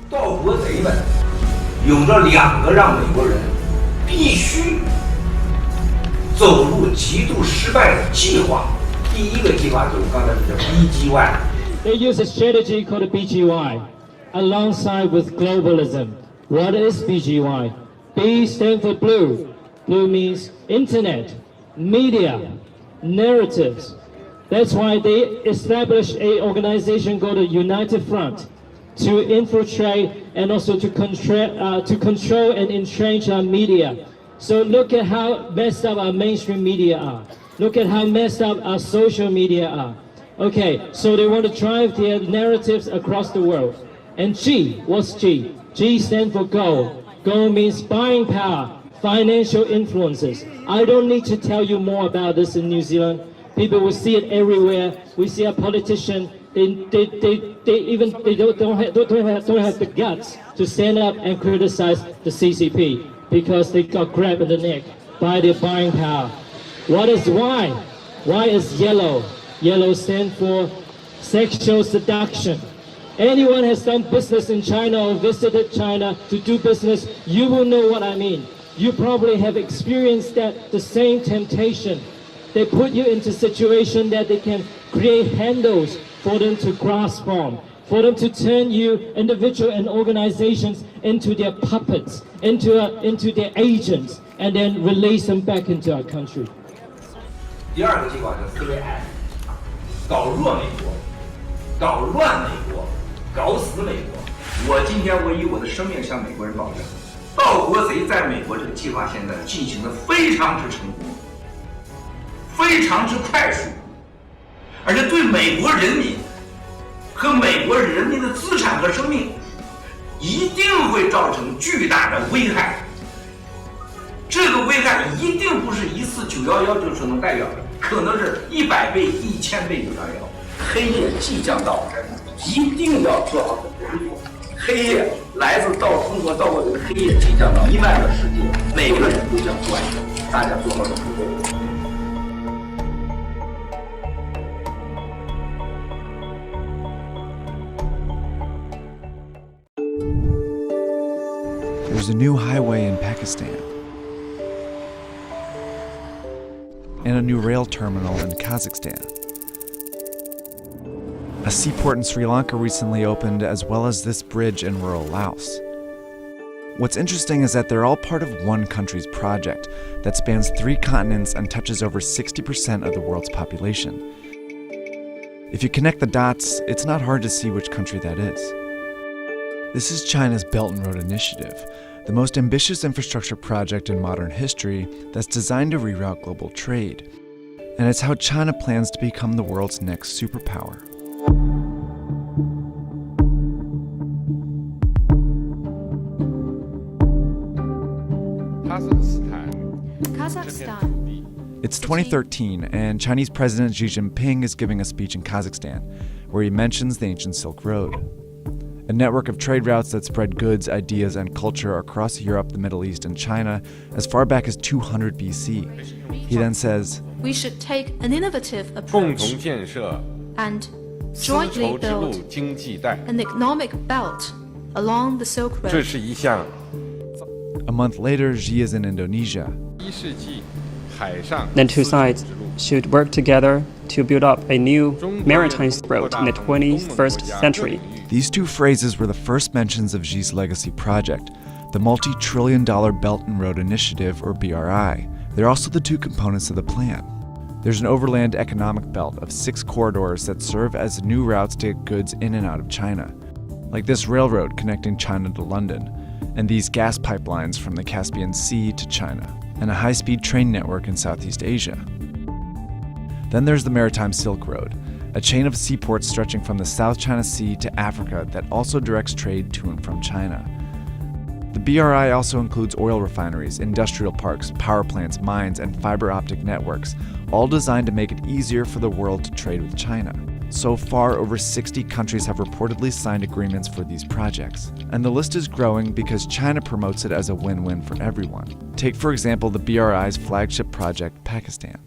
盗国贼们有着2个让美国人必须走入极度失败的计划。第一个计划就是刚才说的 BGY。 They use a strategy called BGY alongside with globalism. What is BGY? B stands for blue. Blue means internet, media, narratives. That's why they established an organization called the United Front to infiltrate and also to control and entrench our media. So look at how messed up our mainstream media are. Look at how messed up our social media are. Okay, so they want to drive their narratives across the world. And G, what's G? G stands for gold. Gold means buying power, financial influences. I don't need to tell you more about this in New Zealand. People will see it everywhere. We see a politician. They don't have the guts to stand up and criticize the CCP because they got grabbed in the neck by their buying power. What is Y? Y is yellow. Yellow stands for sexual seduction. Anyone has done business in China or visited China to do business, you will know what I mean. You probably have experienced that the same temptation. They put you into a situation that they can create handles for them to grasp on, for them to turn you, individual and organizations, into their puppets, into their agents, and then release them back into our country. 第二个计划叫3I， 搞弱美国，搞乱美国，搞死美国。我今天以我的生命向美国人保证，盗国贼在美国这个计划现在进行的非常之成功，非常之快速，而且对美国人民和美国人民的资产和生命一定会造成巨大的危害。这个危害一定不是一次911就所能代表的，可能是100倍、1000倍911。黑夜即将到，一定要做好准备。黑夜来自中国盗国贼的黑夜即将到，弥漫了世界，每个人都将关注，大家做好准备。There's a new highway in Pakistan and a new rail terminal in Kazakhstan. A seaport in Sri Lanka recently opened, as well as this bridge in rural Laos. What's interesting is that they're all part of one country's project that spans 3 continents and touches over 60% of the world's population. If you connect the dots, it's not hard to see which country that is. This is China's Belt and Road Initiative, the most ambitious infrastructure project in modern history that's designed to reroute global trade. And it's how China plans to become the world's next superpower. Kazakhstan. It's 2013, and Chinese President Xi Jinping is giving a speech in Kazakhstan, where he mentions the ancient Silk Road, a network of trade routes that spread goods, ideas, and culture across Europe, the Middle East, and China as far back as 200 BC. He then says, We should take an innovative approach and jointly build an economic belt along the Silk Road. A month later, Xi is in Indonesia. The two sides should work together to build up a new maritime road in the 21st century. These two phrases were the first mentions of Xi's legacy project, the multi-trillion-dollar Belt and Road Initiative, or BRI. They're also the 2 components of the plan. There's an overland economic belt of 6 corridors that serve as new routes to get goods in and out of China, like this railroad connecting China to London, and these gas pipelines from the Caspian Sea to China, and a high-speed train network in Southeast Asia. Then there's the Maritime Silk Road, a chain of seaports stretching from the South China Sea to Africa that also directs trade to and from China. The BRI also includes oil refineries, industrial parks, power plants, mines, and fiber optic networks, all designed to make it easier for the world to trade with China. So far, over 60 countries have reportedly signed agreements for these projects. And the list is growing because China promotes it as a win-win for everyone. Take, for example, the BRI's flagship project, Pakistan.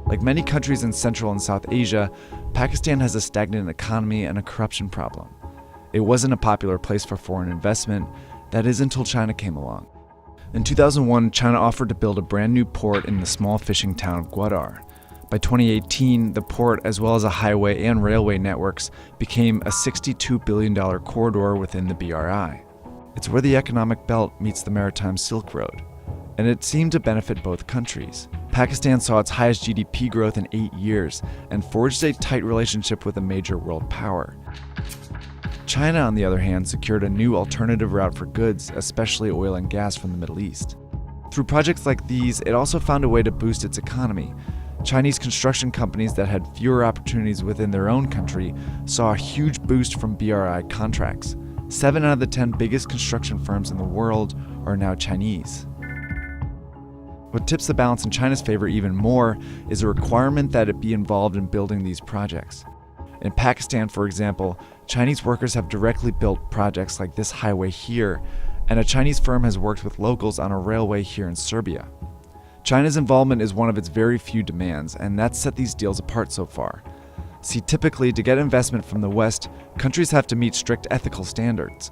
Like many countries in Central and South Asia, Pakistan has a stagnant economy and a corruption problem. It wasn't a popular place for foreign investment, that is until China came along. In 2001, China offered to build a brand new port in the small fishing town of Gwadar. By 2018, the port, as well as a highway and railway networks, became a $62 billion corridor within the BRI. It's where the economic belt meets the maritime Silk Road, and it seemed to benefit both countries. Pakistan saw its highest GDP growth in 8 years and forged a tight relationship with a major world power. China, on the other hand, secured a new alternative route for goods, especially oil and gas from the Middle East. Through projects like these, it also found a way to boost its economy. Chinese construction companies that had fewer opportunities within their own country saw a huge boost from BRI contracts. 7 out of the 10 biggest construction firms in the world are now Chinese. What tips the balance in China's favor even more is a requirement that it be involved in building these projects. In Pakistan, for example, Chinese workers have directly built projects like this highway here, and a Chinese firm has worked with locals on a railway here in Serbia. China's involvement is one of its very few demands, and that's set these deals apart so far. See, typically, to get investment from the West, countries have to meet strict ethical standards.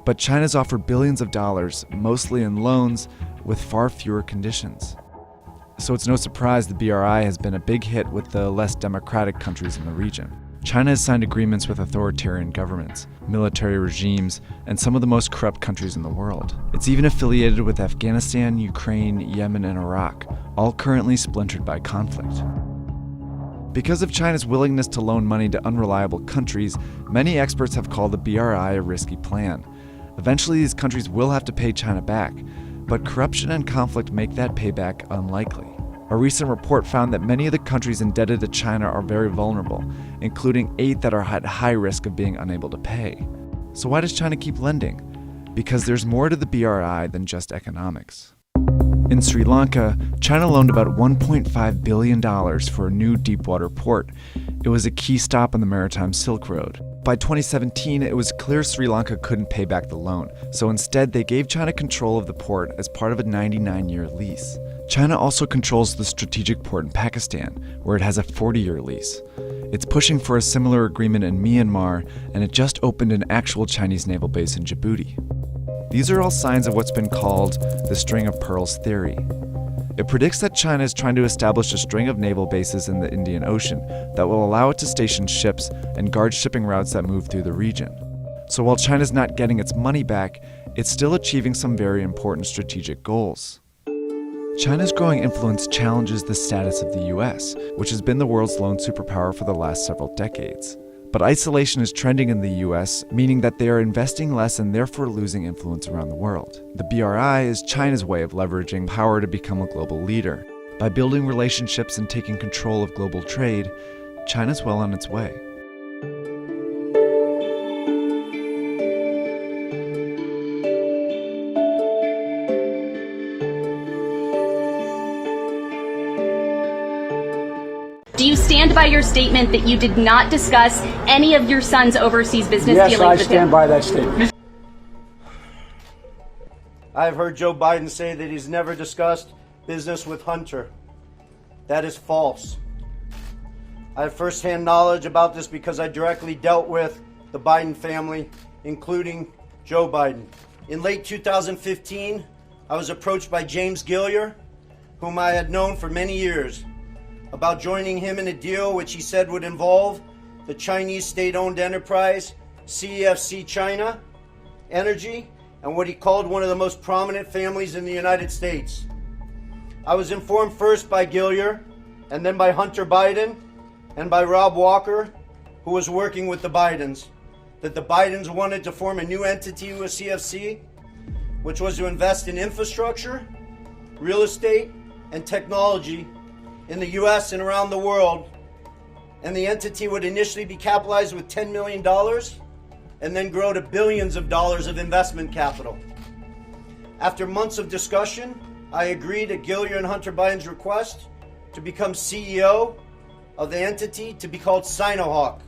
But China's offered billions of dollars, mostly in loans, with far fewer conditions. So it's no surprise the BRI has been a big hit with the less democratic countries in the region. China has signed agreements with authoritarian governments, military regimes, and some of the most corrupt countries in the world. It's even affiliated with Afghanistan, Ukraine, Yemen, and Iraq, all currently splintered by conflict. Because of China's willingness to loan money to unreliable countries, many experts have called the BRI a risky plan. Eventually, these countries will have to pay China back, but corruption and conflict make that payback unlikely. A recent report found that many of the countries indebted to China are very vulnerable, including 8 that are at high risk of being unable to pay. So why does China keep lending? Because there's more to the BRI than just economics. In Sri Lanka, China loaned about $1.5 billion for a new deepwater port. It was a key stop on the maritime Silk Road. By 2017, it was clear Sri Lanka couldn't pay back the loan, so instead they gave China control of the port as part of a 99-year lease. China also controls the strategic port in Pakistan, where it has a 40-year lease. It's pushing for a similar agreement in Myanmar, and it just opened an actual Chinese naval base in Djibouti. These are all signs of what's been called the string of pearls theory. It predicts that China is trying to establish a string of naval bases in the Indian Ocean that will allow it to station ships and guard shipping routes that move through the region. So while China's not getting its money back, it's still achieving some very important strategic goals. China's growing influence challenges the status of the US, which has been the world's lone superpower for the last several decades. But isolation is trending in the US, meaning that they are investing less and therefore losing influence around the world. The BRI is China's way of leveraging power to become a global leader. By building relationships and taking control of global trade, China's well on its way. Do you stand by your statement that you did not discuss any of your son's overseas business dealings with him? Yes, I stand by that statement. I've heard Joe Biden say that he's never discussed business with Hunter. That is false. I have firsthand knowledge about this because I directly dealt with the Biden family, including Joe Biden. In late 2015, I was approached by James Gilliar, whom I had known for many years, about joining him in a deal which he said would involve the Chinese state-owned enterprise CEFC China Energy and what he called one of the most prominent families in the United States. I was informed first by Gilliar and then by Hunter Biden and by Rob Walker, who was working with the Bidens, that the Bidens wanted to form a new entity with CFC, which was to invest in infrastructure, real estate, and technology in the US and around the world, and the entity would initially be capitalized with $10 million and then grow to billions of dollars of investment capital. After months of discussion, I agreed at Gilliar and Hunter Biden's request to become CEO of the entity to be called Sinohawk.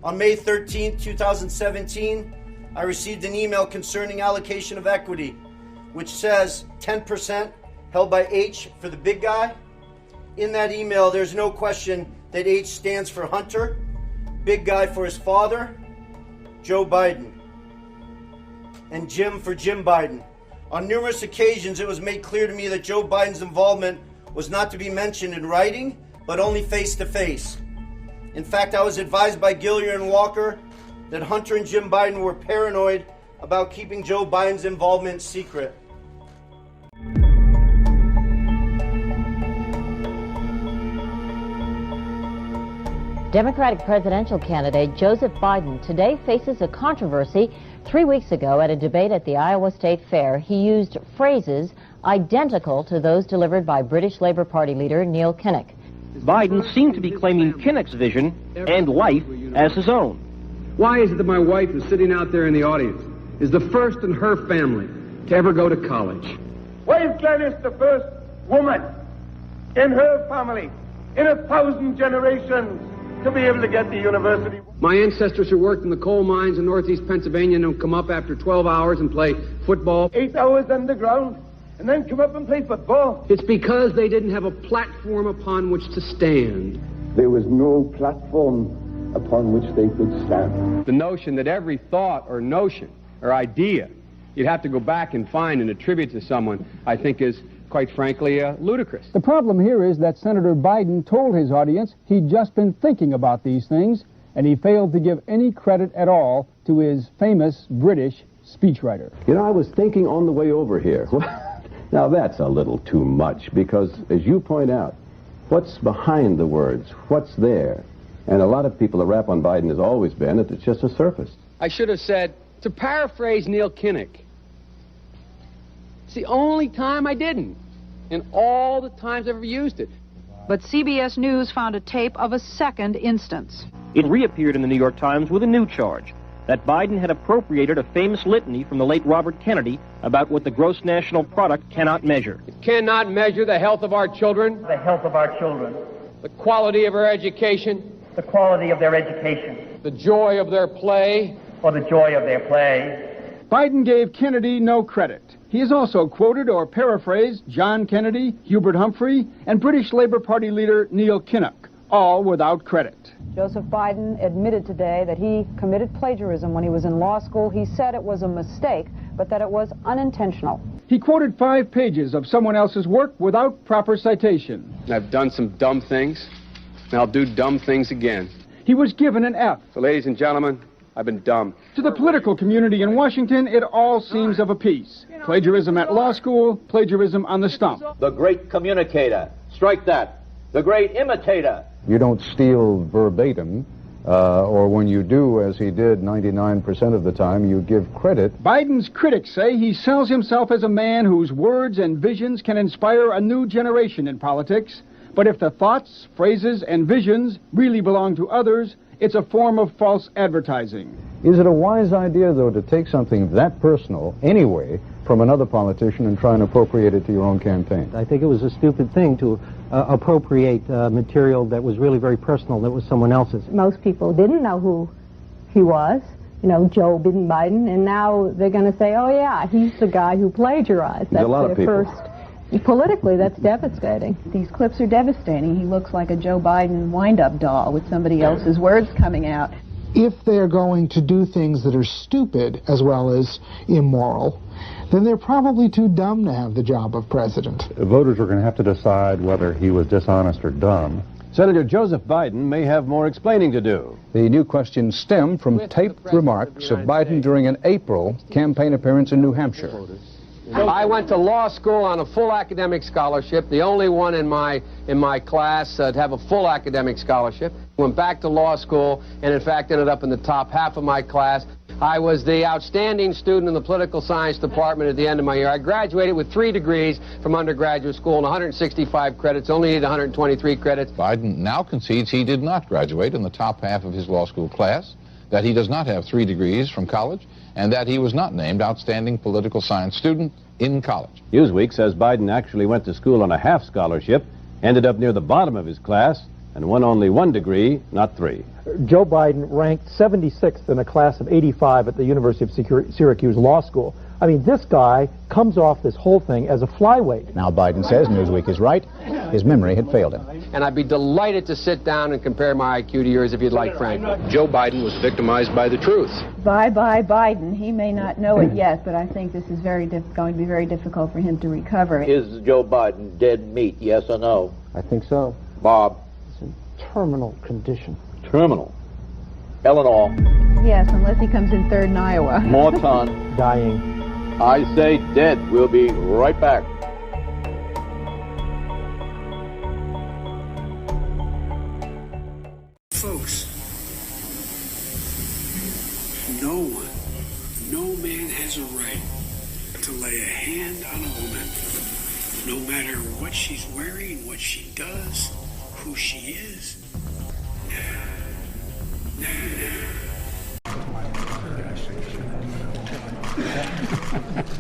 On May 13, 2017, I received an email concerning allocation of equity, which says 10% held by H for the big guy. In that email, there's no question that H stands for Hunter, big guy for his father, Joe Biden, and Jim for Jim Biden. On numerous occasions, it was made clear to me that Joe Biden's involvement was not to be mentioned in writing, but only face-to-face. In fact, I was advised by Gillier and Walker that Hunter and Jim Biden were paranoid about keeping Joe Biden's involvement secret. Democratic presidential candidate Joseph Biden today faces a controversy. 3 weeks ago at a debate at the Iowa State Fair, he used phrases identical to those delivered by British Labour Party leader Neil Kinnock. Biden seemed to be claiming Kinnock's vision and life as his own. Why is it that my wife is sitting out there in the audience, is the first in her family to ever go to college? Why is Gladys the first woman in her family in 1,000 generations to be able to get to university? My ancestors who worked in the coal mines in northeast Pennsylvania don't come up after 12 hours and play football. 8 hours underground and then come up and play football. It's because they didn't have a platform upon which to stand. There was no platform upon which they could stand. The notion that every thought or notion or idea you'd have to go back and find and attribute to someone, I think is, quite frankly, ludicrous. The problem here is that Senator Biden told his audience he'd just been thinking about these things, and he failed to give any credit at all to his famous British speechwriter. You know, I was thinking on the way over here. Now that's a little too much, because as you point out, what's behind the words? What's there? And a lot of people, the rap on Biden has always been that it's just a surface. I should have said, to paraphrase Neil Kinnock, it's the only time I didn't, and all the times I've ever used it. But CBS News found a tape of a second instance. It reappeared in the New York Times with a new charge, that Biden had appropriated a famous litany from the late Robert Kennedy about what the gross national product cannot measure. It cannot measure the health of our children, The health of our children, the quality of our education, the quality of their education, the joy of their play, or the joy of their play. Biden gave Kennedy no credit. He has also quoted or paraphrased John Kennedy, Hubert Humphrey, and British Labour Party leader Neil Kinnock, all without credit. Joseph Biden admitted today that he committed plagiarism when he was in law school. He said it was a mistake, but that it was unintentional. He quoted 5 pages of someone else's work without proper citation. I've done some dumb things, and I'll do dumb things again. He was given an F. So, ladies and gentlemen, I've been dumb. To the political community in Washington, it all seems of a piece. Plagiarism at law school, plagiarism on the stump. The great communicator. Strike that. The great imitator. You don't steal verbatim, or when you do, as he did 99% of the time, you give credit. Biden's critics say he sells himself as a man whose words and visions can inspire a new generation in politics. But if the thoughts, phrases, and visions really belong to others, it's a form of false advertising. Is it a wise idea, though, to take something that personal, anyway, from another politician and try and appropriate it to your own campaign? I think it was a stupid thing to appropriate material that was really very personal, that was someone else's. Most people didn't know who he was, you know, Joe Biden, and now they're going to say, oh yeah, he's the guy who plagiarized. That's a lot of people. Politically, that's devastating. These clips are devastating. He looks like a Joe Biden wind-up doll with somebody else's words coming out. If they're going to do things that are stupid as well as immoral, then they're probably too dumb to have the job of president. Voters are going to have to decide whether he was dishonest or dumb. Senator Joseph Biden may have more explaining to do. The new questions stem from taped remarks of Biden during an April campaign appearance in New Hampshire. I went to law school on a full academic scholarship, the only one in my class to have a full academic scholarship. Went back to law school and in fact ended up in the top half of my class. I was the outstanding student in the political science department at the end of my year. I graduated with 3 degrees from undergraduate school and 165 credits, only needed 123 credits. Biden now concedes he did not graduate in the top half of his law school class, that he does not have 3 degrees from college, and that he was not named outstanding political science student in college. Newsweek says Biden actually went to school on a half scholarship, ended up near the bottom of his class, and won only 1 degree, not 3. Joe Biden ranked 76th in a class of 85 at the University of Syracuse Law School. I mean, this guy comes off this whole thing as a flyweight. Now Biden says Newsweek is right. His memory had failed him. And I'd be delighted to sit down and compare my IQ to yours if you'd like, Frank. Joe Biden was victimized by the truth. Bye Biden. He may not know it yet, but I think this is going to be very difficult for him to recover. Is Joe Biden dead meat, yes or no? I think so. Bob? It's in terminal condition. Terminal. Eleanor? Yes, unless he comes in third in Iowa. Morton? Dying. I say dead. We'll be right back. Folks, no man has a right to lay a hand on a woman, no matter what she's wearing, what she does, who she is.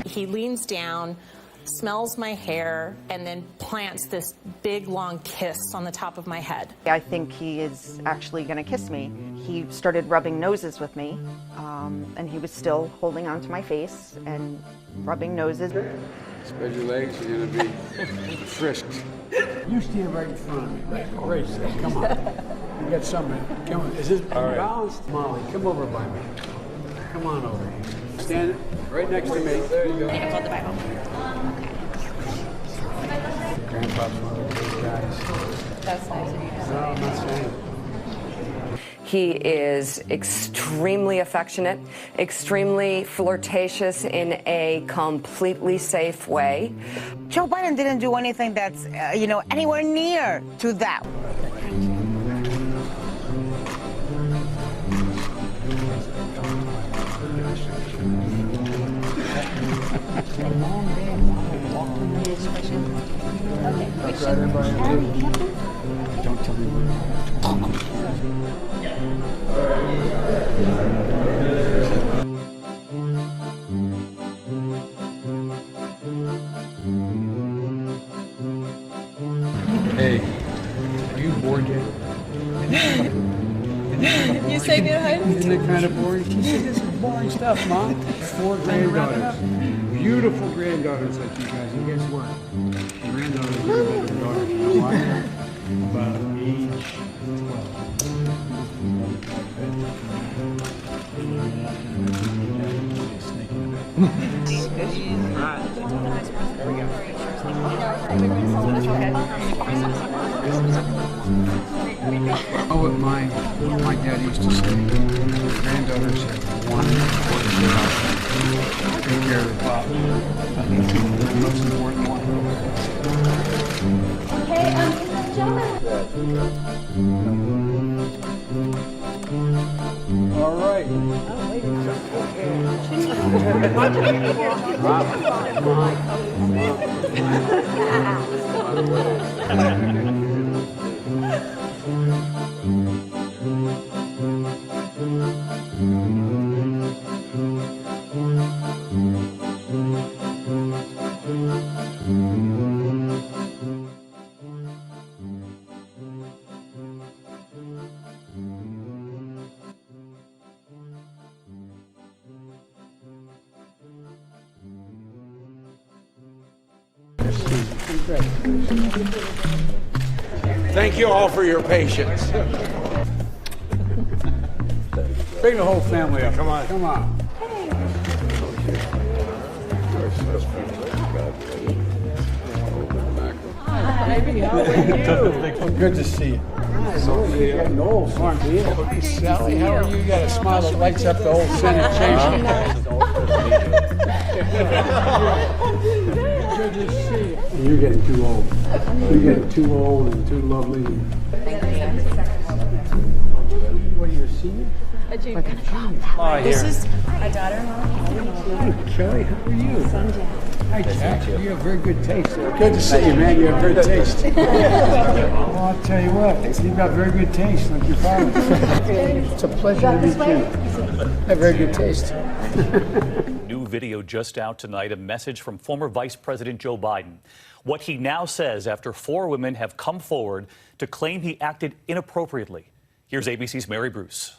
He leans down, smells my hair, and then plants this big, long kiss on the top of my head. I think he is actually going to kiss me. He started rubbing noses with me, and he was still holding onto my face and rubbing noses. Spread your legs, you're going to be frisked. You stand right in front of me. Right. Come on. You got something. Come on. Is this balanced? Molly, come over by me. Come on over here. Stand right next to me. There you go. Hold the Bible. Grandpa's one of those guys. That's nice of you to say. No, I'm not saying. He is extremely affectionate, extremely flirtatious in a completely safe way. Joe Biden didn't do anything that's, anywhere near to that. Don't tell me Hey, are you bored yet? You say good. Isn't it kind of boring? She said, this is boring stuff, Mom. 4 granddaughters. Beautiful granddaughters like you guys. And guess what? Granddaughters are better than daughters. You know why? About age 12. Oh, what my dad used to say, granddaughters have one important job. Take care of the pop. The most important one. Okay, All right. Thank you all for your patience. Bring the whole family up. Come on. Come on. Hi, how are you? Well, good to see you. You're getting old, aren't you? Hey, Sally, how are you? You got a smile that lights up the whole Senate chamber. Good to see you. You're getting too old. You're getting too old and too lovely. What are you, a senior? A junior. This is my daughter-in-law. Hi, Kelly. How are you? Hi, Jack. You have very good taste. Good to see you, man. You have good taste. Well, I'll tell you what. You've got very good taste, like your father. It's a pleasure to meet you. I have very good taste. New video just out tonight, a message from former Vice President Joe Biden. What he now says after 4 women have come forward to claim he acted inappropriately. Here's ABC's Mary Bruce.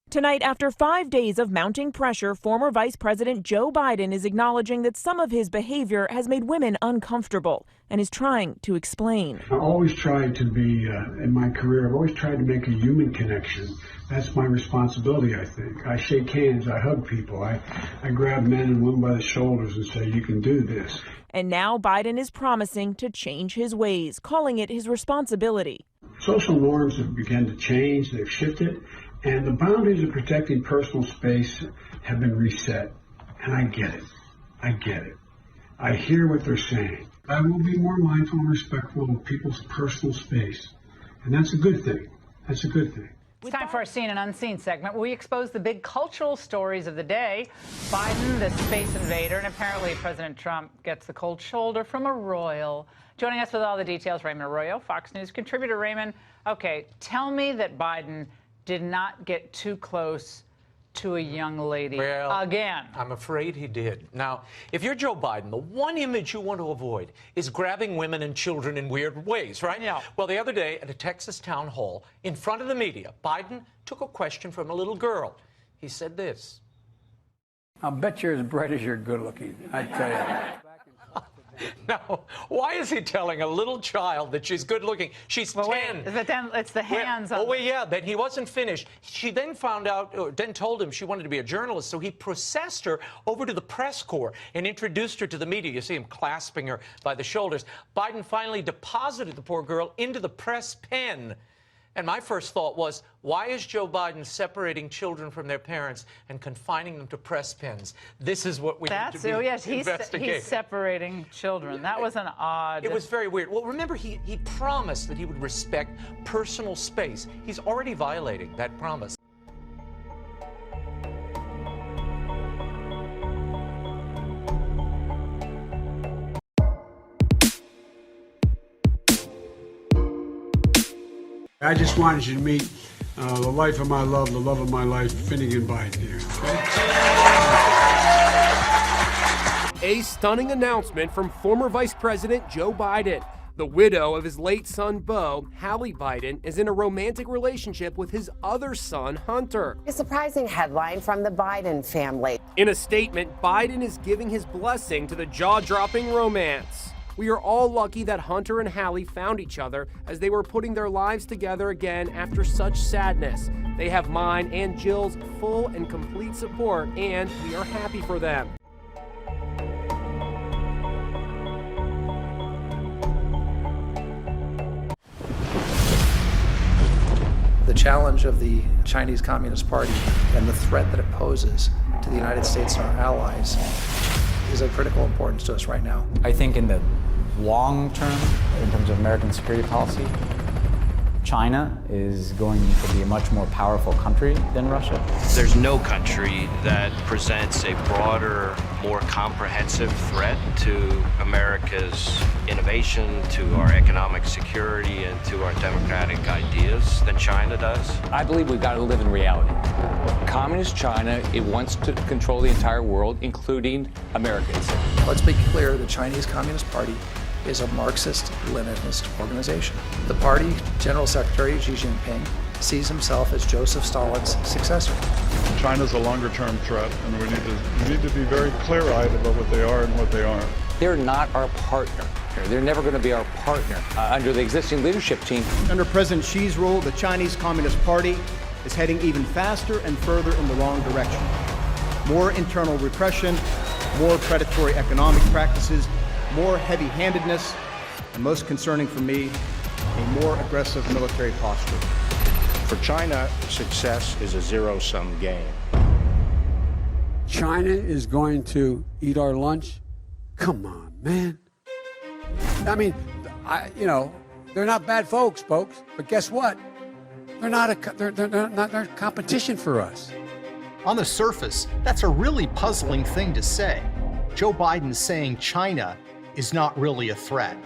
Tonight, after 5 days of mounting pressure, former Vice President Joe Biden is acknowledging that some of his behavior has made women uncomfortable and is trying to explain. I always tried to be, in my career, I've always tried to make a human connection. That's my responsibility, I think. I shake hands, I hug people, I grab men and women by the shoulders and say, you can do this. And now Biden is promising to change his ways, calling it his responsibility. Social norms have begun to change, they've shifted, and the boundaries of protecting personal space have been reset. And I get it. I get it. I hear what they're saying. I will be more mindful and respectful of people's personal space. And that's a good thing. That's a good thing. It's time for our Seen and Unseen segment, where we expose the big cultural stories of the day. Biden, the space invader, and apparently President Trump gets the cold shoulder from a royal. Joining us with all the details, Raymond Arroyo, Fox News contributor. Raymond, okay, tell me that Biden did not get too close to a young lady again. I'm afraid he did. Now, if you're Joe Biden, the one image you want to avoid is grabbing women and children in weird ways, right? Yeah. Well, the other day at a Texas town hall, in front of the media, Biden took a question from a little girl. He said this. I'll bet you're as bright as you're good looking, I tell you. Now, why is he telling a little child that she's good looking? She's 10. Wait, but then it's the hands on. Oh, wait, yeah, then he wasn't finished. She then found out, or then told him she wanted to be a journalist, so he processed her over to the press corps and introduced her to the media. You see him clasping her by the shoulders. Biden finally deposited the poor girl into the press pen. And my first thought was, why is Joe Biden separating children from their parents and confining them to press pens? This is what we need to be investigating. He's separating children. That was an odd... It was very weird. Well, remember, he promised that he would respect personal space. He's already violating that promise. I just wanted you to meet the life of my love, the love of my life, Finnegan Biden here. Okay? A stunning announcement from former Vice President Joe Biden. The widow of his late son, Beau, Hallie Biden, is in a romantic relationship with his other son, Hunter. A surprising headline from the Biden family. In a statement, Biden is giving his blessing to the jaw-dropping romance. We are all lucky that Hunter and Hallie found each other as they were putting their lives together again after such sadness. They have mine and Jill's full and complete support, and we are happy for them. The challenge of the Chinese Communist Party and the threat that it poses to the United States and our allies is of critical importance to us right now. I think in the long term, in terms of American security policy, China is going to be a much more powerful country than Russia. There's no country that presents a broader, more comprehensive threat to America's innovation, to our economic security, and to our democratic ideas than China does. I believe we've got to live in reality. Communist China, it wants to control the entire world, including Americans. Let's be clear, the Chinese Communist Party is a Marxist-Leninist organization. The party General Secretary Xi Jinping sees himself as Joseph Stalin's successor. China's a longer-term threat, and we need to be very clear-eyed about what they are and what they aren't. They're not our partner. They're never going to be our partner under the existing leadership team. Under President Xi's rule, the Chinese Communist Party is heading even faster and further in the wrong direction. More internal repression, more predatory economic practices, more heavy-handedness, and most concerning for me, a more aggressive military posture. For China, success is a zero-sum game. China is going to eat our lunch? Come on, man. I mean, they're not bad folks, but guess what? They're not competition for us. On the surface, that's a really puzzling thing to say. Joe Biden's saying China is not really a threat.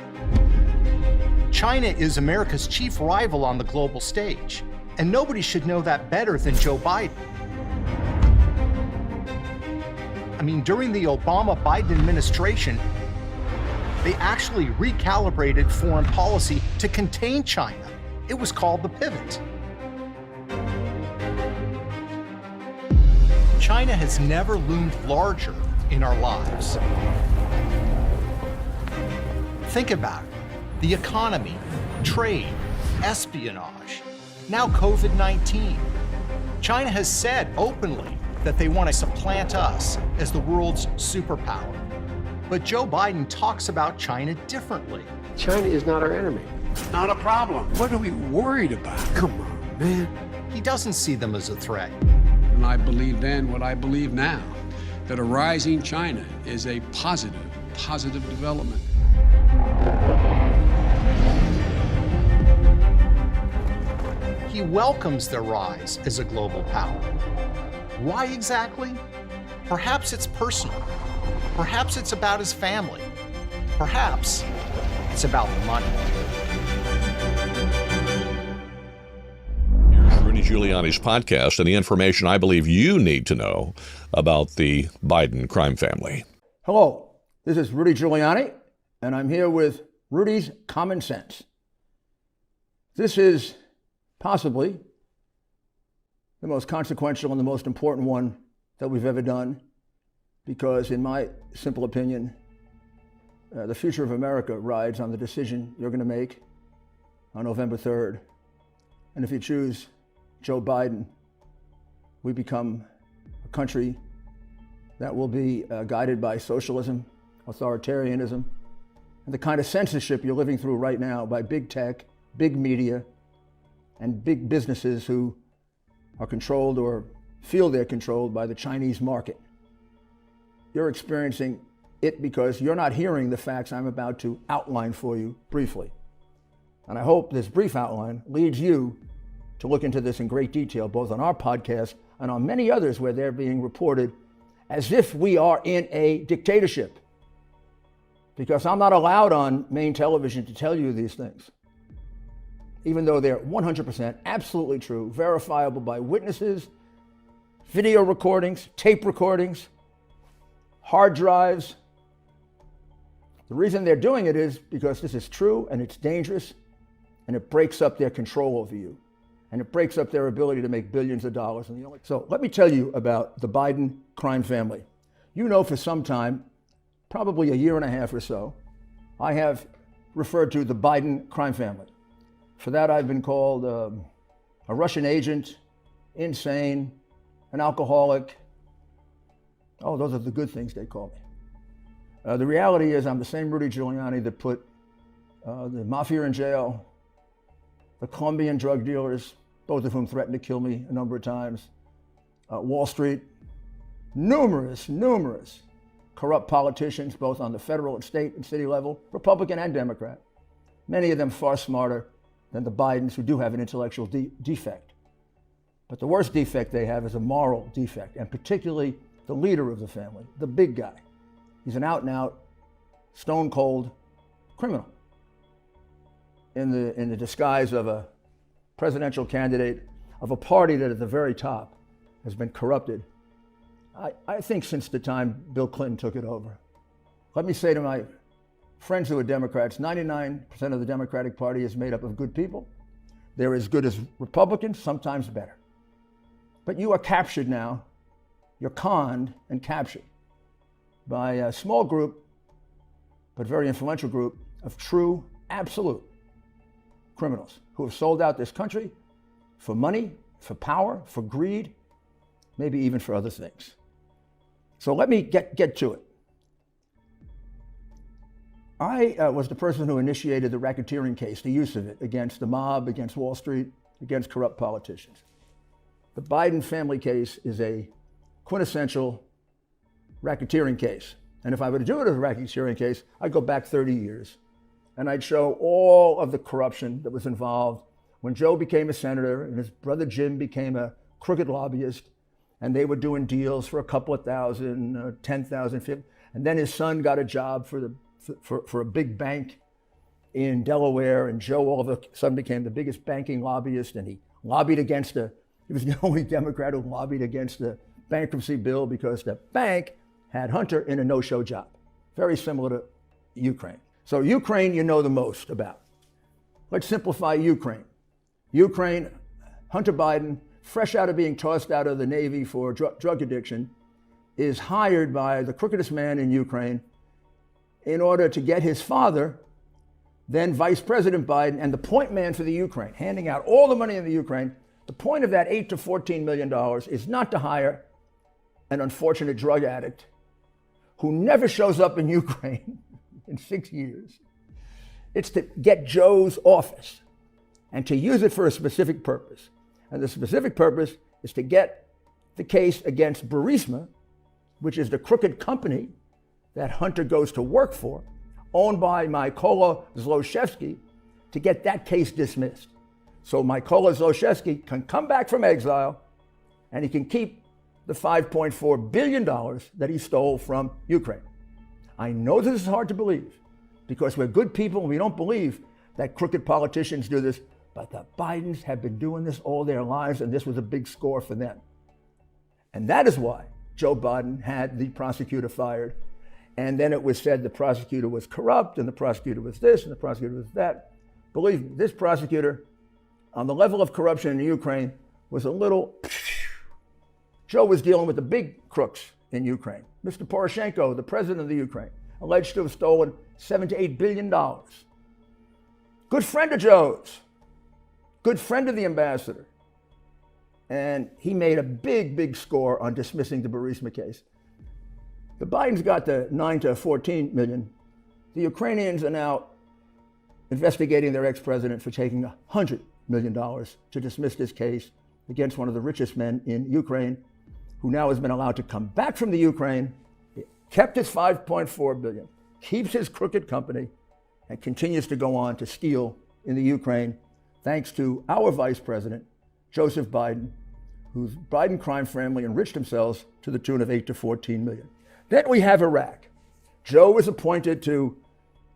China is America's chief rival on the global stage, and nobody should know that better than Joe Biden. I mean, during the Obama-Biden administration, they actually recalibrated foreign policy to contain China. It was called the pivot. China has never loomed larger in our lives. Think about it. The economy, trade, espionage, now COVID-19. China has said openly that they want to supplant us as the world's superpower. But Joe Biden talks about China differently. China is not our enemy. Not a problem. What are we worried about? Come on, man. He doesn't see them as a threat. And I believed then what I believe now, that a rising China is a positive development. He welcomes their rise as a global power. Why exactly? Perhaps it's personal. Perhaps it's about his family. Perhaps it's about money. Here's Rudy Giuliani's podcast and the information I believe you need to know about the Biden crime family. Hello, this is Rudy Giuliani, and I'm here with Rudy's Common Sense. This is possibly the most consequential and the most important one that we've ever done, because in my simple opinion, the future of America rides on the decision you're going to make on November 3rd. And if you choose Joe Biden, we become a country that will be guided by socialism, authoritarianism, and the kind of censorship you're living through right now by big tech, big media, and big businesses who are controlled or feel they're controlled by the Chinese market. You're experiencing it because you're not hearing the facts I'm about to outline for you briefly. And I hope this brief outline leads you to look into this in great detail, both on our podcast and on many others where they're being reported as if we are in a dictatorship. Because I'm not allowed on main television to tell you these things, even though they're 100% absolutely true, verifiable by witnesses, video recordings, tape recordings, hard drives. The reason they're doing it is because this is true and it's dangerous, and it breaks up their control over you, and it breaks up their ability to make billions of dollars. So let me tell you about the Biden crime family. You know, for some time, probably a year and a half or so, I have referred to the Biden crime family. For that, I've been called a Russian agent, insane, an alcoholic. Oh, those are the good things they call me. The reality is I'm the same Rudy Giuliani that put the mafia in jail, the Colombian drug dealers, both of whom threatened to kill me a number of times, Wall Street, numerous corrupt politicians, both on the federal and state and city level, Republican and Democrat, many of them far smarter than the Bidens, who do have an intellectual defect. But the worst defect they have is a moral defect, and particularly the leader of the family, the big guy. He's an out-and-out, stone-cold criminal in the disguise of a presidential candidate of a party that at the very top has been corrupted, I think, since the time Bill Clinton took it over. Let me say to my friends who are Democrats, 99% of the Democratic Party is made up of good people. They're as good as Republicans, sometimes better. But you are captured now. You're conned and captured by a small group, but very influential group, of true, absolute criminals who have sold out this country for money, for power, for greed, maybe even for other things. So let me get to it. I was the person who initiated the racketeering case, the use of it against the mob, against Wall Street, against corrupt politicians. The Biden family case is a quintessential racketeering case. And if I were to do it as a racketeering case, I'd go back 30 years and I'd show all of the corruption that was involved when Joe became a senator and his brother Jim became a crooked lobbyist, and they were doing deals for a couple of thousand, 10,000, 50, and then his son got a job for a big bank in Delaware, and Joe all of a sudden became the biggest banking lobbyist, and he lobbied against he was the only Democrat who lobbied against the bankruptcy bill because the bank had Hunter in a no-show job. Very similar to Ukraine. So Ukraine you know the most about. Let's simplify Ukraine. Hunter Biden fresh out of being tossed out of the Navy for drug addiction, is hired by the crookedest man in Ukraine in order to get his father, then Vice President Biden, and the point man for the Ukraine, handing out all the money in the Ukraine. The point of that $8 to $14 million is not to hire an unfortunate drug addict who never shows up in Ukraine in 6 years. It's to get Joe's office and to use it for a specific purpose. And the specific purpose is to get the case against Burisma, which is the crooked company that Hunter goes to work for, owned by Mykola Zlochevsky, to get that case dismissed. So Mykola Zlochevsky can come back from exile and he can keep the $5.4 billion that he stole from Ukraine. I know this is hard to believe because we're good people and we don't believe that crooked politicians do this, but the Bidens have been doing this all their lives and this was a big score for them. And that is why Joe Biden had the prosecutor fired. And then it was said the prosecutor was corrupt and the prosecutor was this and the prosecutor was that. Believe me, this prosecutor, on the level of corruption in Ukraine, was a little... Joe was dealing with the big crooks in Ukraine. Mr. Poroshenko, the president of the Ukraine, alleged to have stolen $7 to $8 billion. Good friend of Joe's, good friend of the ambassador. And he made a big, big score on dismissing the Burisma case. The Bidens got the 9 to 14 million. The Ukrainians are now investigating their ex-president for taking $100 million to dismiss this case against one of the richest men in Ukraine, who now has been allowed to come back from the Ukraine, kept his $5.4 billion, keeps his crooked company, and continues to go on to steal in the Ukraine, thanks to our vice president, Joseph Biden, whose Biden crime family enriched themselves to the tune of 8 to 14 million. Then we have Iraq. Joe was appointed to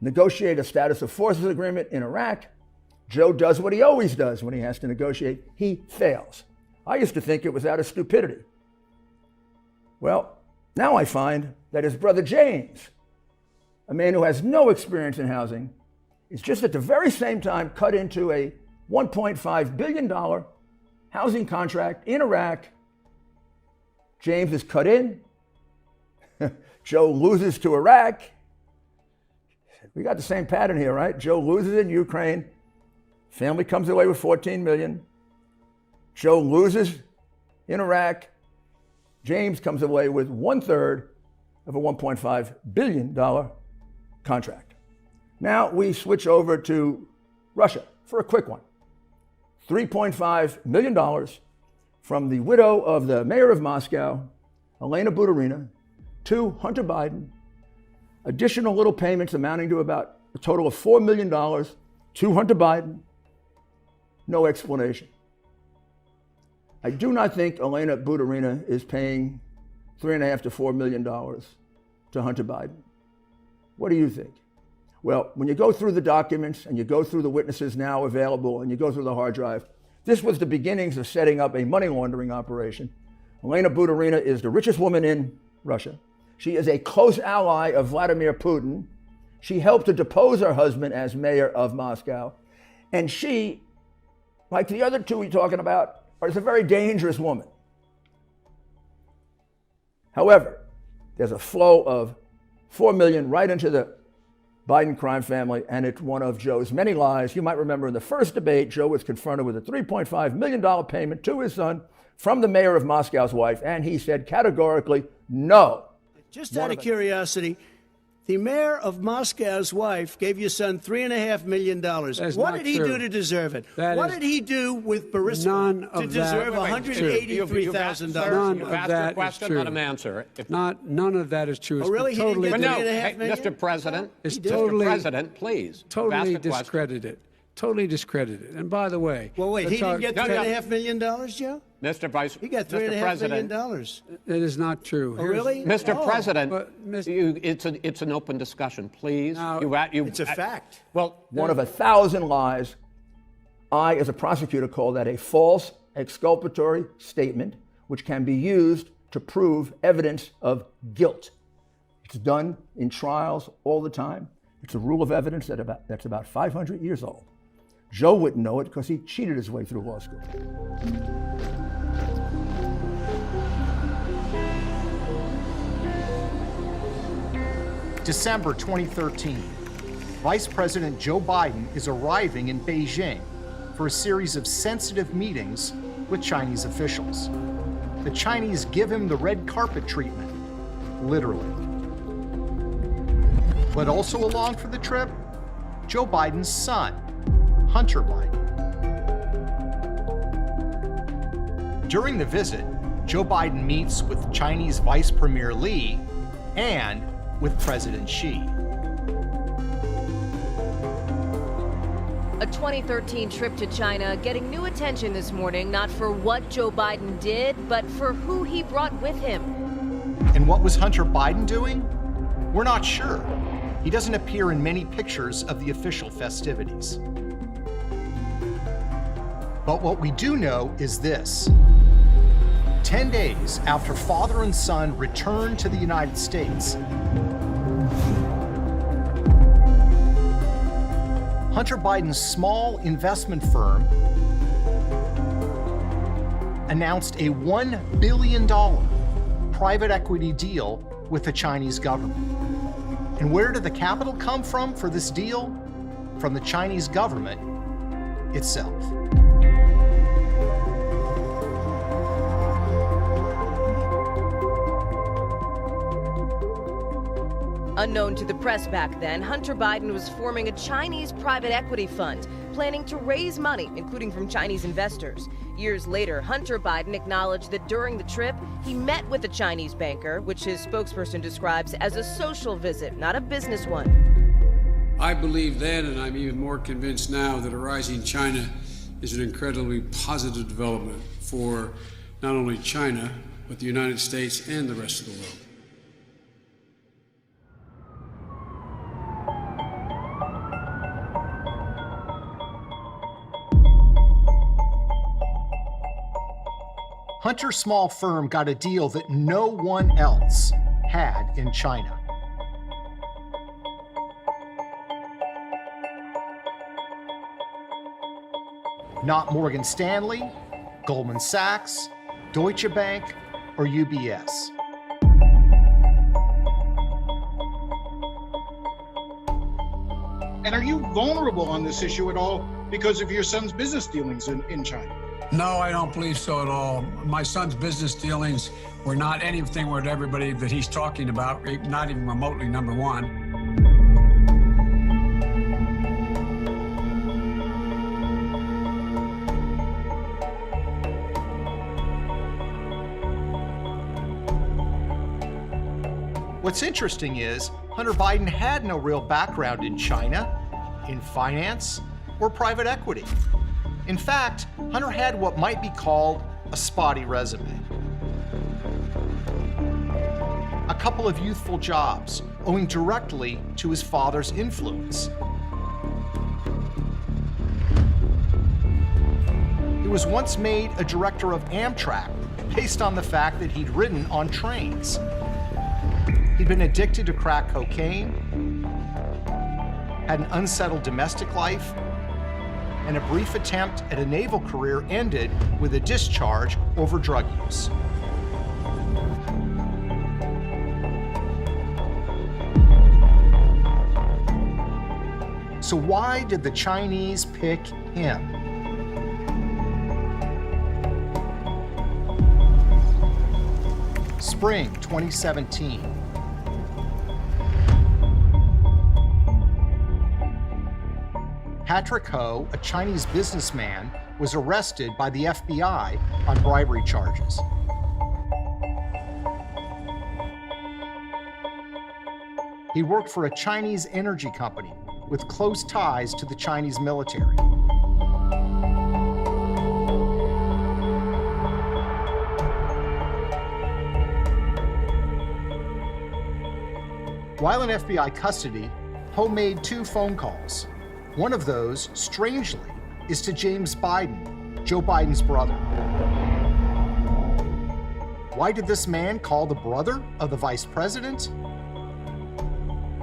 negotiate a status of forces agreement in Iraq. Joe does what he always does when he has to negotiate. He fails. I used to think it was out of stupidity. Well, now I find that his brother James, a man who has no experience in housing, is just at the very same time cut into a $1.5 billion housing contract in Iraq. James is cut in. Joe loses to Iraq. We got the same pattern here, right? Joe loses in Ukraine. Family comes away with 14 million. Joe loses in Iraq. James comes away with 1/3 of a $1.5 billion contract. Now we switch over to Russia for a quick one. $3.5 million from the widow of the mayor of Moscow, Elena Buturina, to Hunter Biden. Additional little payments amounting to about a total of $4 million to Hunter Biden. No explanation. I do not think Elena Buturina is paying $3.5 to $4 million to Hunter Biden. What do you think? Well, when you go through the documents and you go through the witnesses now available and you go through the hard drive, this was the beginnings of setting up a money laundering operation. Elena Buturina is the richest woman in Russia. She is a close ally of Vladimir Putin. She helped to depose her husband as mayor of Moscow. And she, like the other two we're talking about, is a very dangerous woman. However, there's a flow of $4 million right into the Biden crime family, and it's one of Joe's many lies. You might remember in the first debate, Joe was confronted with a $3.5 million payment to his son from the mayor of Moscow's wife, and he said categorically, no. Just out of curiosity, the mayor of Moscow's wife gave your son $3.5 million. What did he do to deserve it? What did he do with Burisma to deserve $183,000? None of that is true. Let him answer. None of that is true. Oh, really? He didn't get $3.5 million? Mr. President, Mr. President, please. Totally discredited. Totally discredited. And by the way, well, wait, he didn't get $3.5 million, Joe? Mr. Vice, he got $3.5 million. That is not true. Oh, really? Mr. President, it's an open discussion, please. It's a fact. Well, one of 1,000 lies. I, as a prosecutor, call that a false exculpatory statement, which can be used to prove evidence of guilt. It's done in trials all the time. It's a rule of evidence that's about 500 years old. Joe wouldn't know it because he cheated his way through law school. December 2013. Vice President Joe Biden is arriving in Beijing for a series of sensitive meetings with Chinese officials. The Chinese give him the red carpet treatment, literally. But also along for the trip, Joe Biden's son, Hunter Biden. During the visit, Joe Biden meets with Chinese Vice Premier Li and with President Xi. A 2013 trip to China getting new attention this morning, not for what Joe Biden did, but for who he brought with him. And what was Hunter Biden doing? We're not sure. He doesn't appear in many pictures of the official festivities. But what we do know is this. 10 days after father and son returned to the United States, Hunter Biden's small investment firm announced a $1 billion private equity deal with the Chinese government. And where did the capital come from for this deal? From the Chinese government itself. Unknown to the press back then, Hunter Biden was forming a Chinese private equity fund, planning to raise money, including from Chinese investors. Years later, Hunter Biden acknowledged that during the trip, he met with a Chinese banker, which his spokesperson describes as a social visit, not a business one. I believe then, and I'm even more convinced now, that a rising China is an incredibly positive development for not only China, but the United States and the rest of the world. Hunter's small firm got a deal that no one else had in China. Not Morgan Stanley, Goldman Sachs, Deutsche Bank, or UBS. And are you vulnerable on this issue at all because of your son's business dealings in China? No, I don't believe so at all. My son's business dealings were not anything with everybody that he's talking about, not even remotely number one. What's interesting is Hunter Biden had no real background in China, in finance, or private equity. In fact, Hunter had what might be called a spotty resume. A couple of youthful jobs, owing directly to his father's influence. He was once made a director of Amtrak based on the fact that he'd ridden on trains. He'd been addicted to crack cocaine, had an unsettled domestic life, and a brief attempt at a naval career ended with a discharge over drug use. So why did the Chinese pick him? Spring 2017. Patrick Ho, a Chinese businessman, was arrested by the FBI on bribery charges. He worked for a Chinese energy company with close ties to the Chinese military. While in FBI custody, Ho made 2 phone calls. One of those, strangely, is to James Biden, Joe Biden's brother. Why did this man call the brother of the vice president?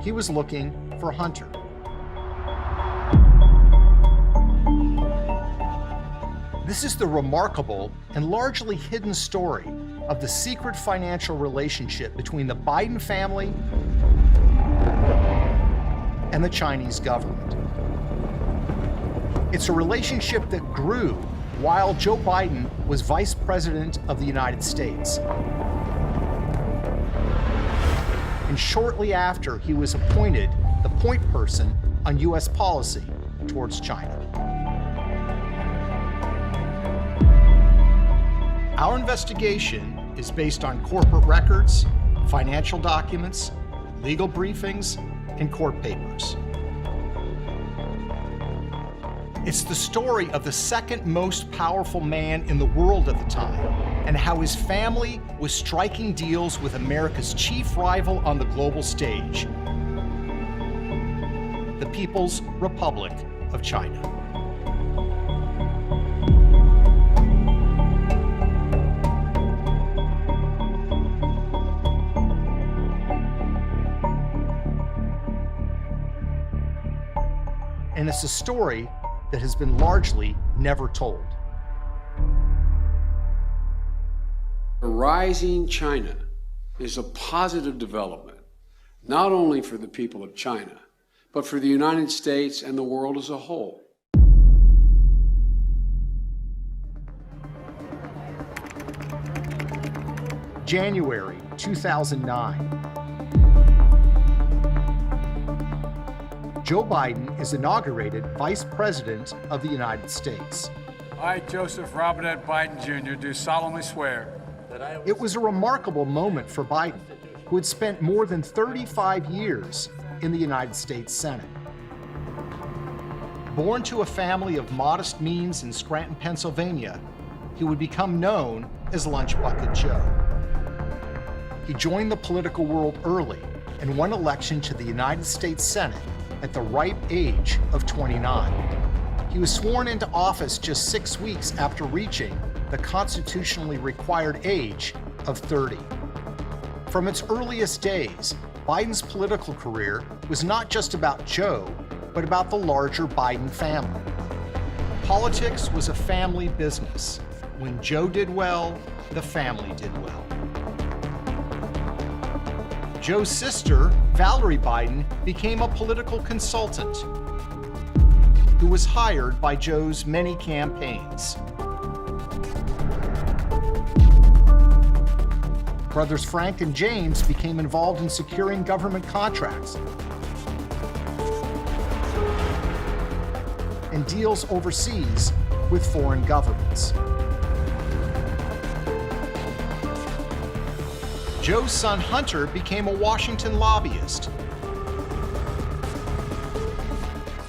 He was looking for Hunter. This is the remarkable and largely hidden story of the secret financial relationship between the Biden family and the Chinese government. It's a relationship that grew while Joe Biden was Vice President of the United States. And shortly after he was appointed the point person on U.S. policy towards China. Our investigation is based on corporate records, financial documents, legal briefings, and court papers. It's the story of the second most powerful man in the world at the time, and how his family was striking deals with America's chief rival on the global stage, the People's Republic of China. And it's a story that has been largely never told. A rising China is a positive development, not only for the people of China, but for the United States and the world as a whole. January 2009. Joe Biden is inaugurated Vice President of the United States. I, Joseph Robinette Biden Jr., do solemnly swear that It was a remarkable moment for Biden, who had spent more than 35 years in the United States Senate. Born to a family of modest means in Scranton, Pennsylvania, he would become known as Lunch Bucket Joe. He joined the political world early and won election to the United States Senate at the ripe age of 29. He was sworn into office just 6 weeks after reaching the constitutionally required age of 30. From its earliest days, Biden's political career was not just about Joe, but about the larger Biden family. Politics was a family business. When Joe did well, the family did well. Joe's sister, Valerie Biden, became a political consultant who was hired by Joe's many campaigns. Brothers Frank and James became involved in securing government contracts and deals overseas with foreign governments. Joe's son Hunter became a Washington lobbyist,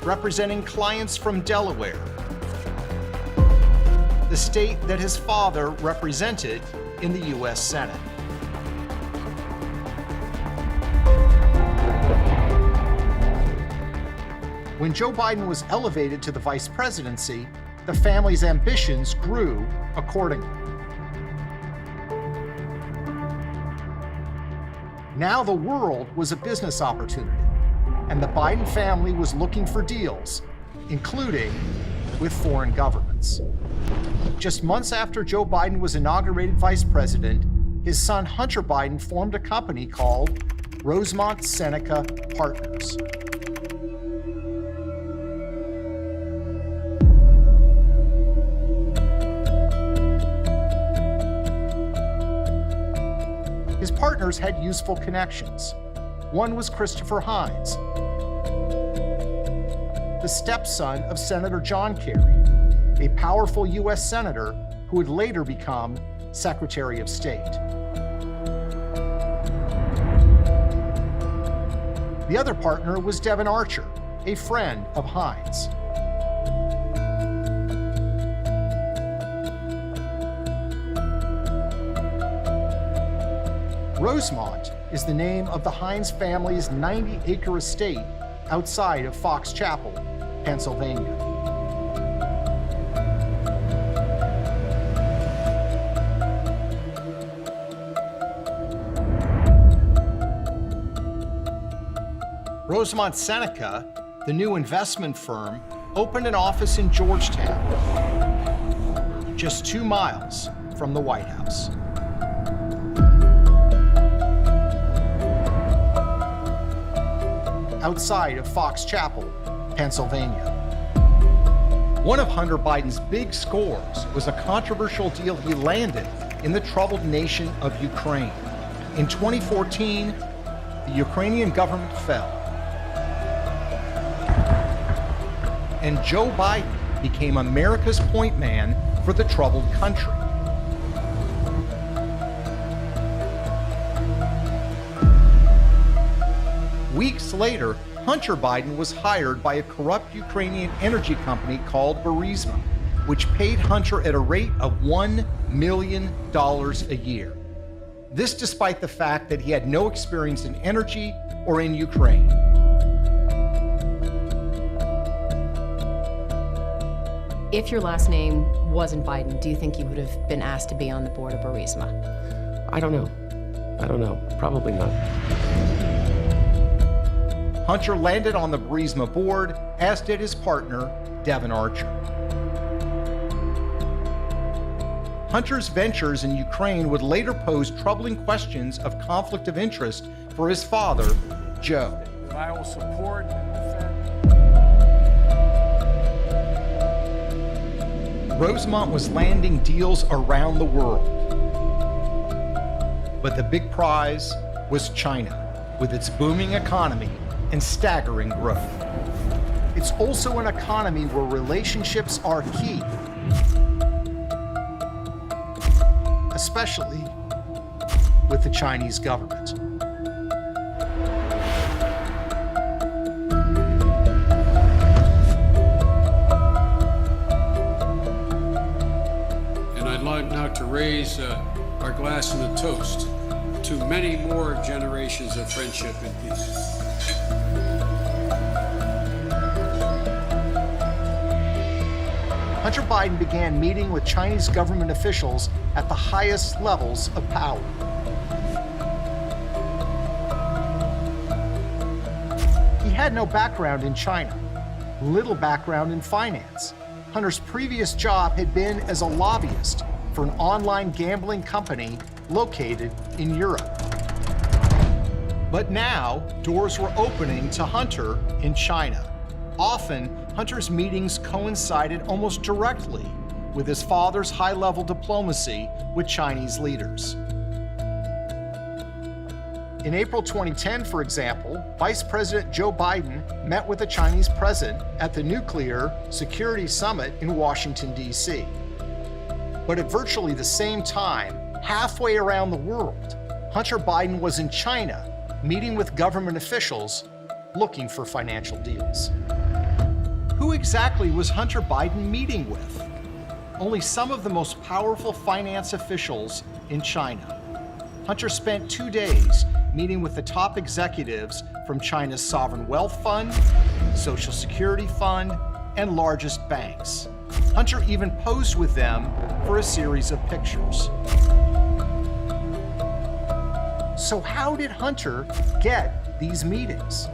representing clients from Delaware, the state that his father represented in the U.S. Senate. When Joe Biden was elevated to the vice presidency, the family's ambitions grew accordingly. Now the world was a business opportunity, and the Biden family was looking for deals, including with foreign governments. Just months after Joe Biden was inaugurated vice president, his son Hunter Biden formed a company called Rosemont Seneca Partners. His partners had useful connections. One was Christopher Hines, the stepson of Senator John Kerry, a powerful U.S. senator who would later become Secretary of State. The other partner was Devin Archer, a friend of Hines. Rosemont is the name of the Hines family's 90-acre estate outside of Fox Chapel, Pennsylvania. Rosemont Seneca, the new investment firm, opened an office in Georgetown, just 2 miles from the White House. outside of Fox Chapel, Pennsylvania. One of Hunter Biden's big scores was a controversial deal he landed in the troubled nation of Ukraine. In 2014, the Ukrainian government fell, and Joe Biden became America's point man for the troubled country. Weeks later, Hunter Biden was hired by a corrupt Ukrainian energy company called Burisma, which paid Hunter at a rate of $1 million a year. This despite the fact that he had no experience in energy or in Ukraine. If your last name wasn't Biden, do you think you would have been asked to be on the board of Burisma? I don't know. Probably not. Hunter landed on the Burisma board, as did his partner, Devon Archer. Hunter's ventures in Ukraine would later pose troubling questions of conflict of interest for his father, Joe. I will support. Rosemont was landing deals around the world. But the big prize was China, with its booming economy and staggering growth. It's also an economy where relationships are key, especially with the Chinese government. And I'd like now to raise our glass in a toast to many more generations of friendship and peace. Hunter Biden began meeting with Chinese government officials at the highest levels of power. He had no background in China, little background in finance. Hunter's previous job had been as a lobbyist for an online gambling company located in Europe. But now, doors were opening to Hunter in China. Often, Hunter's meetings coincided almost directly with his father's high-level diplomacy with Chinese leaders. In April 2010, for example, Vice President Joe Biden met with the Chinese president at the Nuclear Security Summit in Washington, D.C. But at virtually the same time, halfway around the world, Hunter Biden was in China, meeting with government officials looking for financial deals. Who exactly was Hunter Biden meeting with? Only some of the most powerful finance officials in China. Hunter spent 2 days meeting with the top executives from China's sovereign wealth fund, Social Security fund, and largest banks. Hunter even posed with them for a series of pictures. So how did Hunter get these meetings?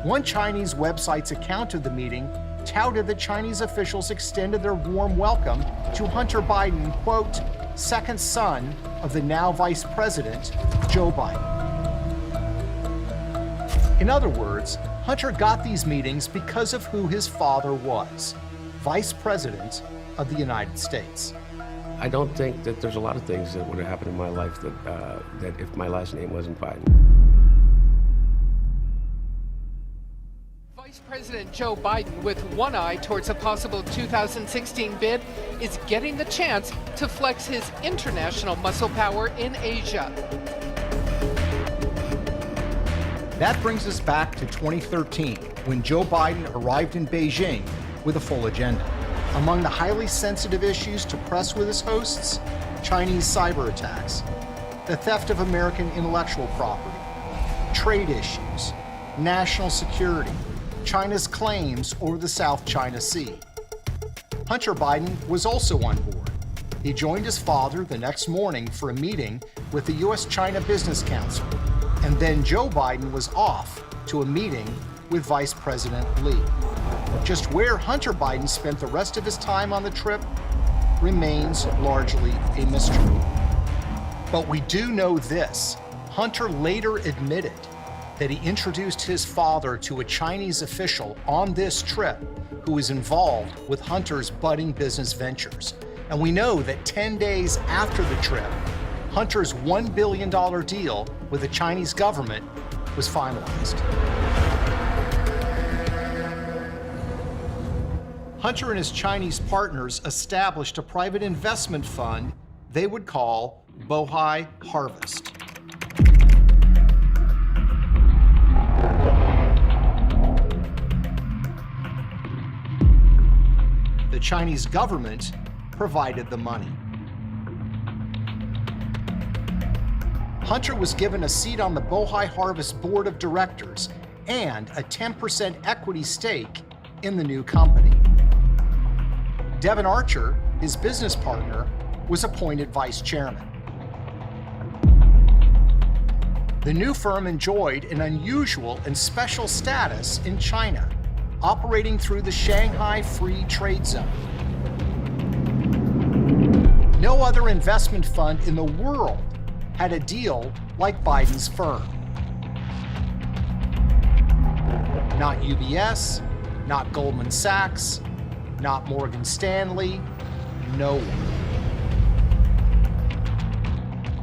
One Chinese website's account of the meeting touted that Chinese officials extended their warm welcome to Hunter Biden, quote, second son of the now Vice President, Joe Biden. In other words, Hunter got these meetings because of who his father was, Vice President of the United States. I don't think that there's a lot of things that would have happened in my life that if my last name wasn't Biden. Vice President Joe Biden, with one eye towards a possible 2016 bid, is getting the chance to flex his international muscle power in Asia. That brings us back to 2013, when Joe Biden arrived in Beijing with a full agenda. Among the highly sensitive issues to press with his hosts, Chinese cyber attacks, the theft of American intellectual property, trade issues, national security, China's claims over the South China Sea. Hunter Biden was also on board. He joined his father the next morning for a meeting with the U.S.-China Business Council, and then Joe Biden was off to a meeting with Vice President Lee. Just where Hunter Biden spent the rest of his time on the trip remains largely a mystery. But we do know this. Hunter later admitted that he introduced his father to a Chinese official on this trip who was involved with Hunter's budding business ventures. And we know that 10 days after the trip, Hunter's $1 billion deal with the Chinese government was finalized. Hunter and his Chinese partners established a private investment fund they would call Bohai Harvest. The Chinese government provided the money. Hunter was given a seat on the Bohai Harvest board of directors and a 10% equity stake in the new company. Devin Archer, his business partner, was appointed vice chairman. The new firm enjoyed an unusual and special status in China, operating through the Shanghai Free Trade Zone. No other investment fund in the world had a deal like Biden's firm. Not UBS, not Goldman Sachs, not Morgan Stanley, no one.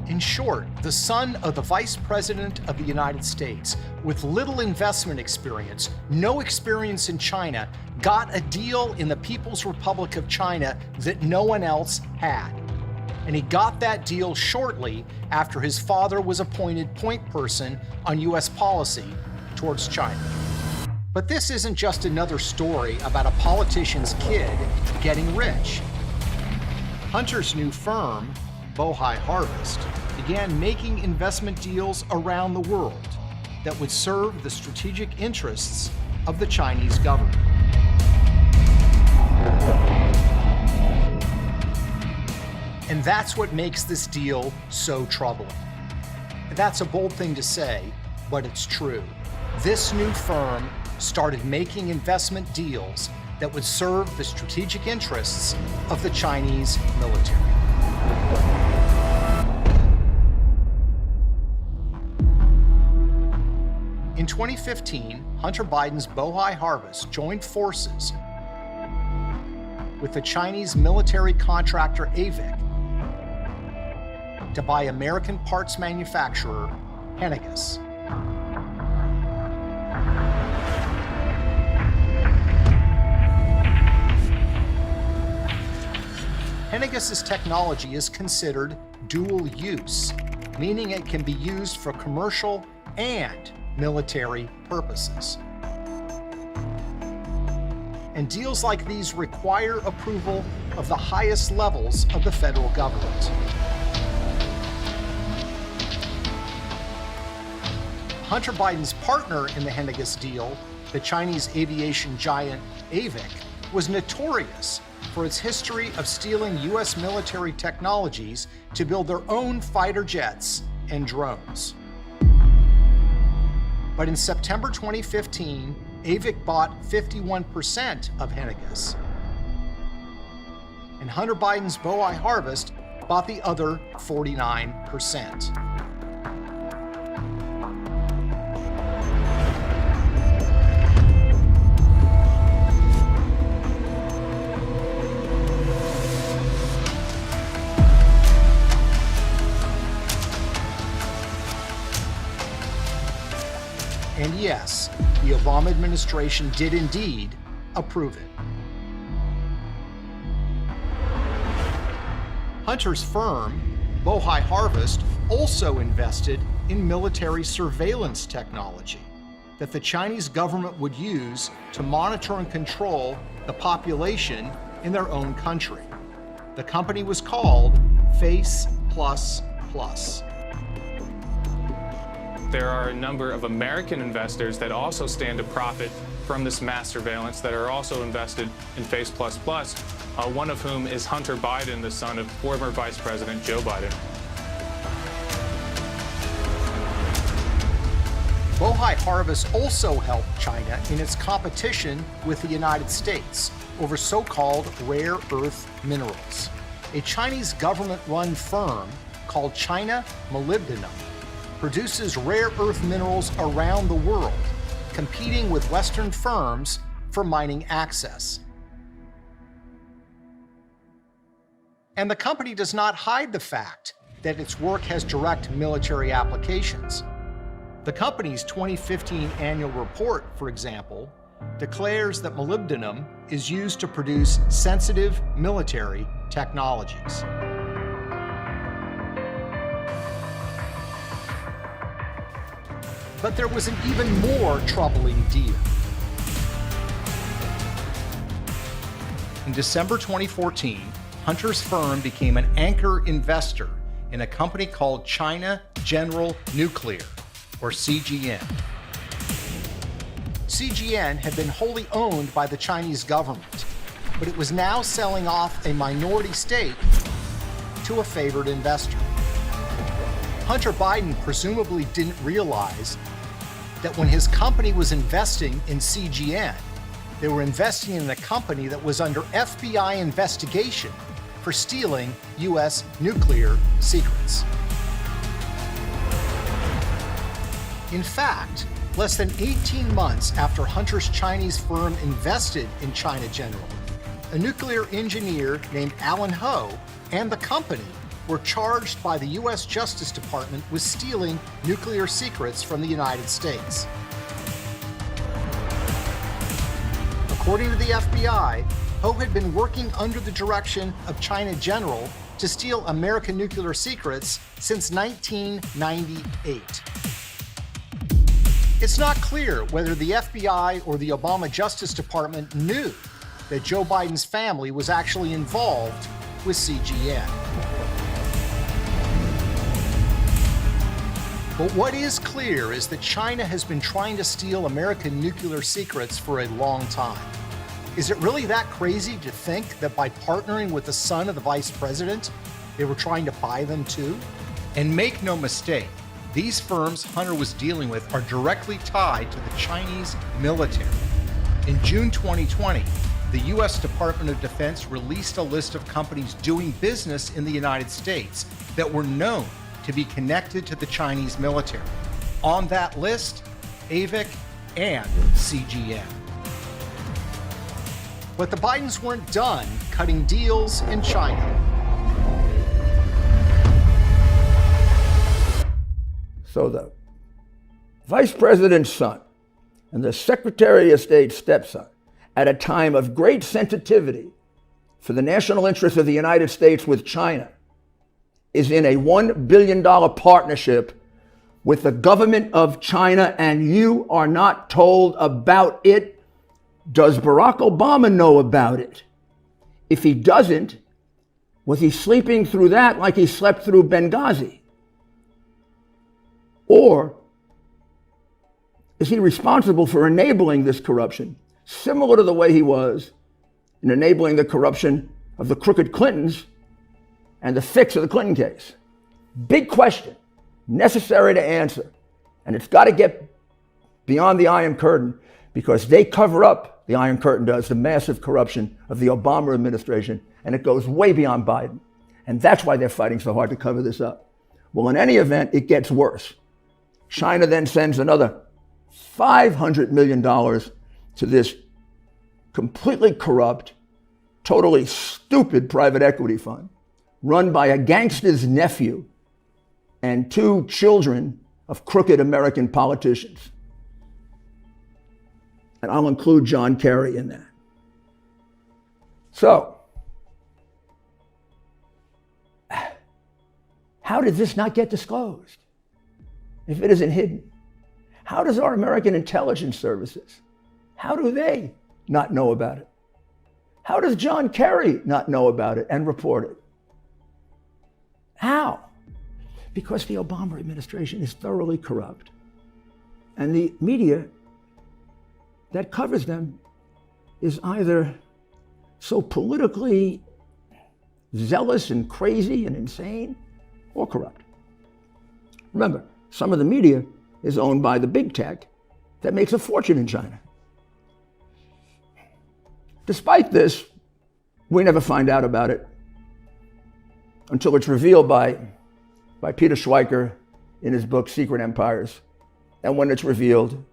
In short, the son of the Vice President of the United States, with little investment experience, no experience in China, got a deal in the People's Republic of China that no one else had. And he got that deal shortly after his father was appointed point person on U.S. policy towards China. But this isn't just another story about a politician's kid getting rich. Hunter's new firm, Bohai Harvest, began making investment deals around the world that would serve the strategic interests of the Chinese government. And that's what makes this deal so troubling. That's a bold thing to say, but it's true. This new firm started making investment deals that would serve the strategic interests of the Chinese military. In 2015, Hunter Biden's Bohai Harvest joined forces with the Chinese military contractor AVIC to buy American parts manufacturer Henniges. Henniges' technology is considered dual use, meaning it can be used for commercial and military purposes. And deals like these require approval of the highest levels of the federal government. Hunter Biden's partner in the Henniges deal, the Chinese aviation giant AVIC, was notorious for its history of stealing U.S. military technologies to build their own fighter jets and drones. But in September 2015, AVIC bought 51% of Henniges. And Hunter Biden's Bohai Harvest bought the other 49%. And yes, the Obama administration did indeed approve it. Hunter's firm, Bohai Harvest, also invested in military surveillance technology that the Chinese government would use to monitor and control the population in their own country. The company was called Face++. There are a number of American investors that also stand to profit from this mass surveillance that are also invested in Face++, one of whom is Hunter Biden, the son of former Vice President Joe Biden. Bohai Harvest also helped China in its competition with the United States over so-called rare earth minerals. A Chinese government-run firm called China Molybdenum produces rare earth minerals around the world, competing with Western firms for mining access. And the company does not hide the fact that its work has direct military applications. The company's 2015 annual report, for example, declares that molybdenum is used to produce sensitive military technologies. But there was an even more troubling deal. In December 2014, Hunter's firm became an anchor investor in a company called China General Nuclear, or CGN. CGN had been wholly owned by the Chinese government, but it was now selling off a minority stake to a favored investor. Hunter Biden presumably didn't realize that when his company was investing in CGN, they were investing in a company that was under FBI investigation for stealing U.S. nuclear secrets. In fact, less than 18 months after Hunter's Chinese firm invested in China General, a nuclear engineer named Alan Ho and the company were charged by the U.S. Justice Department with stealing nuclear secrets from the United States. According to the FBI, Ho had been working under the direction of China General to steal American nuclear secrets since 1998. It's not clear whether the FBI or the Obama Justice Department knew that Joe Biden's family was actually involved with CGN. But what is clear is that China has been trying to steal American nuclear secrets for a long time. Is it really that crazy to think that by partnering with the son of the vice president, they were trying to buy them too? And make no mistake, these firms Hunter was dealing with are directly tied to the Chinese military. In June 2020, the U.S. Department of Defense released a list of companies doing business in the United States that were known to be connected to the Chinese military. On that list, AVIC and CGN. But the Bidens weren't done cutting deals in China. So the vice president's son and the Secretary of State's stepson, at a time of great sensitivity for the national interests of the United States with China, is in a $1 billion partnership with the government of China, and you are not told about it. Does Barack Obama know about it? If he doesn't, was he sleeping through that like he slept through Benghazi? Or is he responsible for enabling this corruption, similar to the way he was in enabling the corruption of the crooked Clintons and the fix of the Clinton case? Big question, necessary to answer. And it's got to get beyond the Iron Curtain, because they cover up, the Iron Curtain does, the massive corruption of the Obama administration, and it goes way beyond Biden. And that's why they're fighting so hard to cover this up. Well, in any event, it gets worse. China then sends another $500 million to this completely corrupt, totally stupid private equity fund run by a gangster's nephew and two children of crooked American politicians. And I'll include John Kerry in that. So, how did this not get disclosed if it isn't hidden? How does our American intelligence services, how do they not know about it? How does John Kerry not know about it and report it? How? Because the Obama administration is thoroughly corrupt. And the media that covers them is either so politically zealous and crazy and insane, or corrupt. Remember, some of the media is owned by the big tech that makes a fortune in China. Despite this, we never find out about it until it's revealed by Peter Schweiker in his book, Secret Empires. And when it's revealed,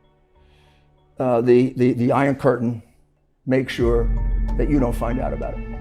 the Iron Curtain makes sure that you don't find out about it.